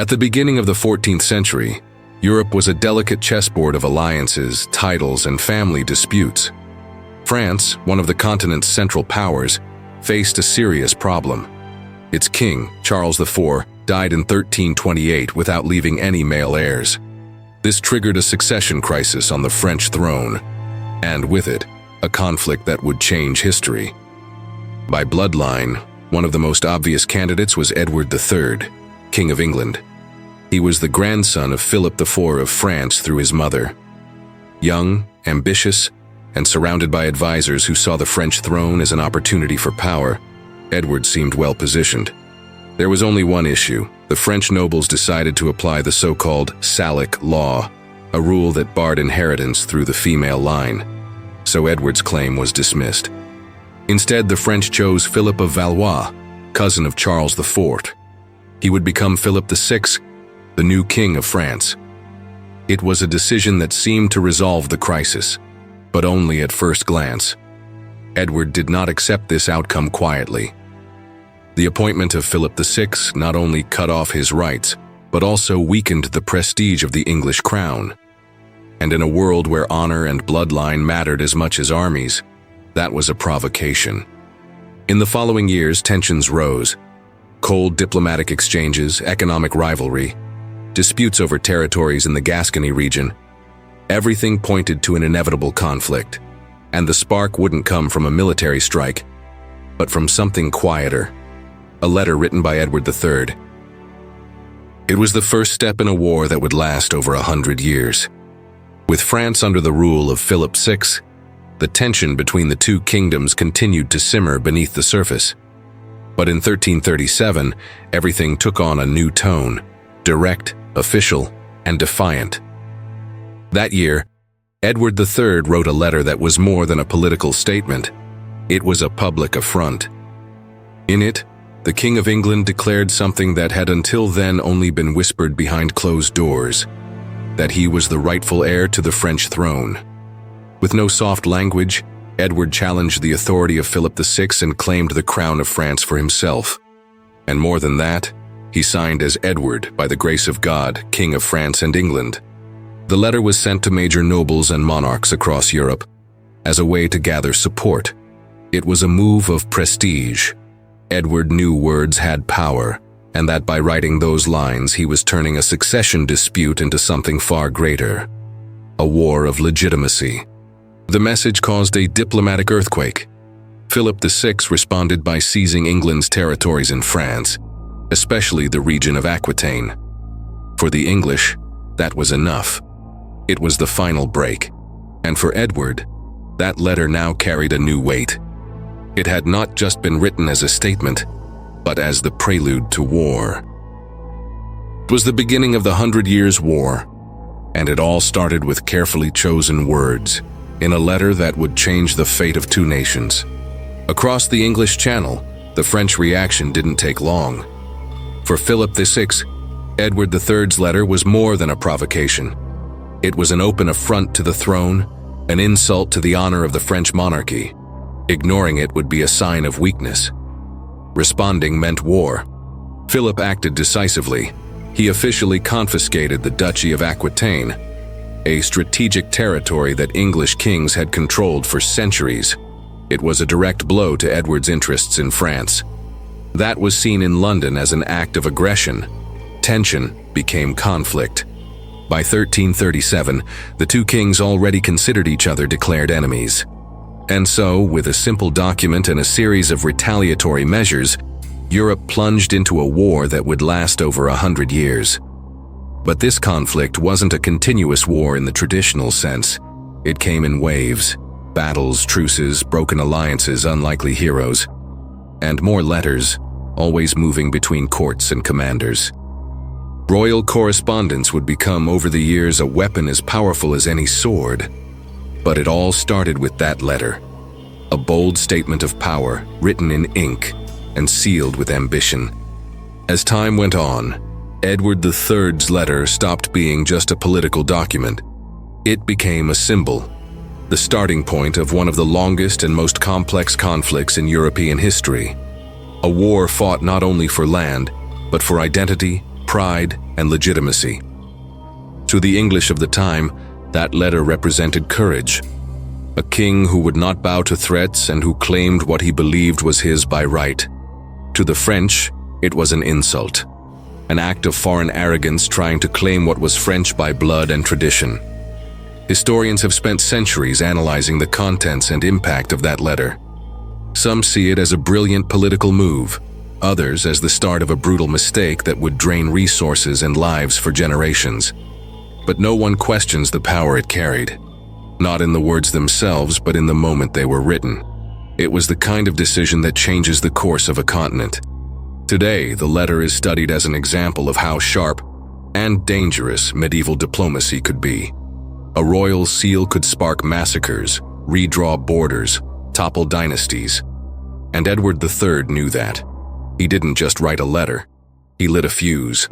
At the beginning of the 14th century, Europe was a delicate chessboard of alliances, titles, and family disputes. France, one of the continent's central powers, faced a serious problem. Its king, Charles IV, died in 1328 without leaving any male heirs. This triggered a succession crisis on the French throne, and with it, a conflict that would change history. By bloodline, one of the most obvious candidates was Edward III, King of England. He was the grandson of Philip IV of France through his mother. Young, ambitious, and surrounded by advisors who saw the French throne as an opportunity for power, Edward seemed well positioned. There was only one issue. The French nobles decided to apply the so-called Salic law, a rule that barred inheritance through the female line. So Edward's claim was dismissed. Instead, the French chose Philip of Valois, cousin of Charles IV. He would become Philip VI, the new king of France. It was a decision that seemed to resolve the crisis, but only at first glance. Edward did not accept this outcome quietly. The appointment of Philip VI not only cut off his rights, but also weakened the prestige of the English crown. And in a world where honor and bloodline mattered as much as armies, that was a provocation. In the following years, tensions rose. Cold diplomatic exchanges, economic rivalry, disputes over territories in the Gascony region. Everything pointed to an inevitable conflict, and the spark wouldn't come from a military strike, but from something quieter. A letter written by Edward III. It was the first step in a war that would last over 100 years. With France under the rule of Philip VI, the tension between the two kingdoms continued to simmer beneath the surface. But in 1337, everything took on a new tone, direct, official, and defiant. That year, Edward III wrote a letter that was more than a political statement. It was a public affront. In it, the King of England declared something that had until then only been whispered behind closed doors, that he was the rightful heir to the French throne. With no soft language, Edward challenged the authority of Philip VI and claimed the crown of France for himself. And more than that, he signed as Edward by the grace of God, King of France and England. The letter was sent to major nobles and monarchs across Europe as a way to gather support. It was a move of prestige. Edward knew words had power, and that by writing those lines he was turning a succession dispute into something far greater. A war of legitimacy. The message caused a diplomatic earthquake. Philip VI responded by seizing England's territories in France, especially the region of Aquitaine. For the English, that was enough. It was the final break. And for Edward, that letter now carried a new weight. It had not just been written as a statement, but as the prelude to war. It was the beginning of the 100 Years' War, and it all started with carefully chosen words in a letter that would change the fate of two nations. Across the English Channel, the French reaction didn't take long. For Philip VI, Edward III's letter was more than a provocation. It was an open affront to the throne, an insult to the honor of the French monarchy. Ignoring it would be a sign of weakness. Responding meant war. Philip acted decisively. He officially confiscated the Duchy of Aquitaine, a strategic territory that English kings had controlled for centuries. It was a direct blow to Edward's interests in France. That was seen in London as an act of aggression. Tension became conflict. By 1337, the two kings already considered each other declared enemies. And so, with a simple document and a series of retaliatory measures, Europe plunged into a war that would last over 100 years. But this conflict wasn't a continuous war in the traditional sense. It came in waves: battles, truces, broken alliances, unlikely heroes, and more letters, always moving between courts and commanders. Royal correspondence would become over the years a weapon as powerful as any sword. But it all started with that letter, a bold statement of power written in ink and sealed with ambition. As time went on, Edward III's letter stopped being just a political document. It became a symbol, the starting point of one of the longest and most complex conflicts in European history. A war fought not only for land, but for identity, pride and legitimacy. To the English of the time, that letter represented courage. A king who would not bow to threats and who claimed what he believed was his by right. To the French, it was an insult, an act of foreign arrogance trying to claim what was French by blood and tradition. Historians have spent centuries analyzing the contents and impact of that letter. Some see it as a brilliant political move, others as the start of a brutal mistake that would drain resources and lives for generations. But no one questions the power it carried. Not in the words themselves, but in the moment they were written. It was the kind of decision that changes the course of a continent. Today, the letter is studied as an example of how sharp and dangerous medieval diplomacy could be. A royal seal could spark massacres, redraw borders, topple dynasties. And Edward III knew that. He didn't just write a letter, he lit a fuse.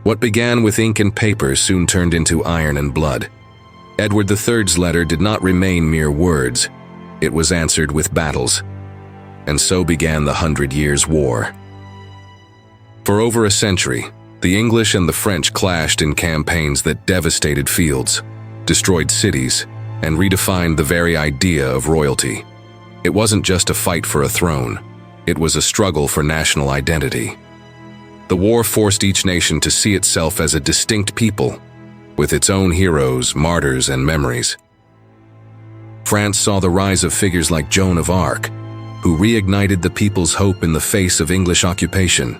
What began with ink and paper soon turned into iron and blood. Edward III's letter did not remain mere words. It was answered with battles. And so began the 100 Years' War. For over a century, the English and the French clashed in campaigns that devastated fields, destroyed cities, and redefined the very idea of royalty. It wasn't just a fight for a throne. It was a struggle for national identity. The war forced each nation to see itself as a distinct people, with its own heroes, martyrs, and memories. France saw the rise of figures like Joan of Arc, who reignited the people's hope in the face of English occupation.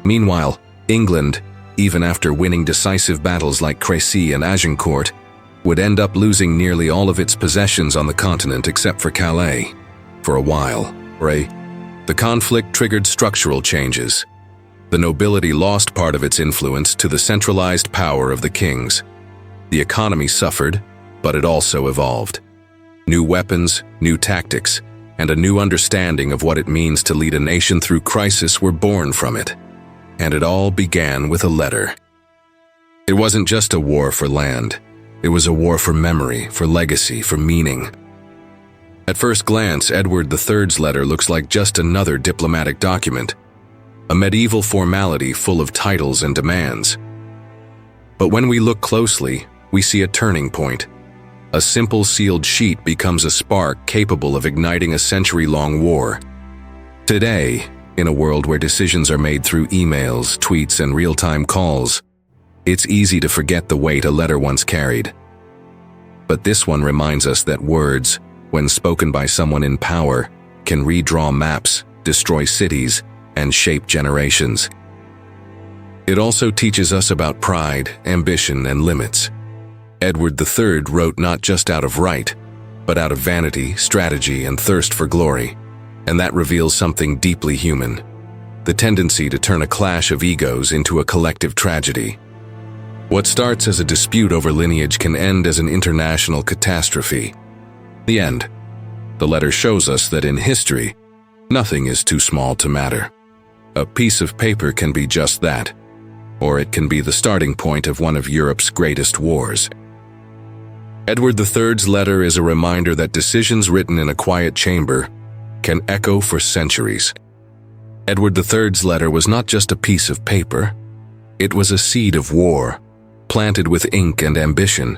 Meanwhile, England, even after winning decisive battles like Crécy and Agincourt, would end up losing nearly all of its possessions on the continent except for Calais. For a while, the conflict triggered structural changes. The nobility lost part of its influence to the centralized power of the kings. The economy suffered, but it also evolved. New weapons, new tactics, and a new understanding of what it means to lead a nation through crisis were born from it. And it all began with a letter. It wasn't just a war for land. It was a war for memory, for legacy, for meaning. At first glance, Edward III's letter looks like just another diplomatic document, a medieval formality full of titles and demands. But when we look closely, we see a turning point. A simple sealed sheet becomes a spark capable of igniting a century-long war. Today, in a world where decisions are made through emails, tweets, and real-time calls, it's easy to forget the weight a letter once carried. But this one reminds us that words, when spoken by someone in power, can redraw maps, destroy cities, and shape generations. It also teaches us about pride, ambition, and limits. Edward III wrote not just out of right, but out of vanity, strategy, and thirst for glory. And that reveals something deeply human: the tendency to turn a clash of egos into a collective tragedy. What starts as a dispute over lineage can end as an international catastrophe. The end. The letter shows us that in history, nothing is too small to matter. A piece of paper can be just that, or it can be the starting point of one of Europe's greatest wars. Edward III's letter is a reminder that decisions written in a quiet chamber can echo for centuries. Edward III's letter was not just a piece of paper. It was a seed of war, planted with ink and ambition.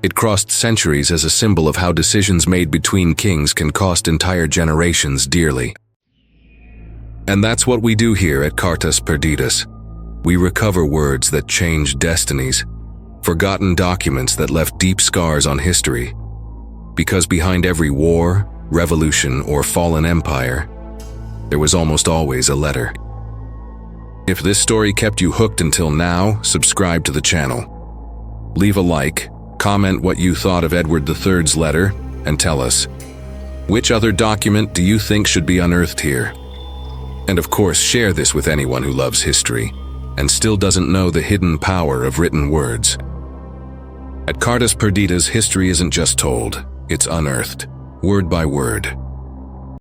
It crossed centuries as a symbol of how decisions made between kings can cost entire generations dearly. And that's what we do here at Cartas Perdidas. We recover words that changed destinies, forgotten documents that left deep scars on history. Because behind every war, revolution, or fallen empire, there was almost always a letter. If this story kept you hooked until now, subscribe to the channel. Leave a like, comment what you thought of Edward III's letter, and tell us, which other document do you think should be unearthed here? And of course, share this with anyone who loves history and still doesn't know the hidden power of written words. At Cartas Perdidas, history isn't just told, it's unearthed, word by word.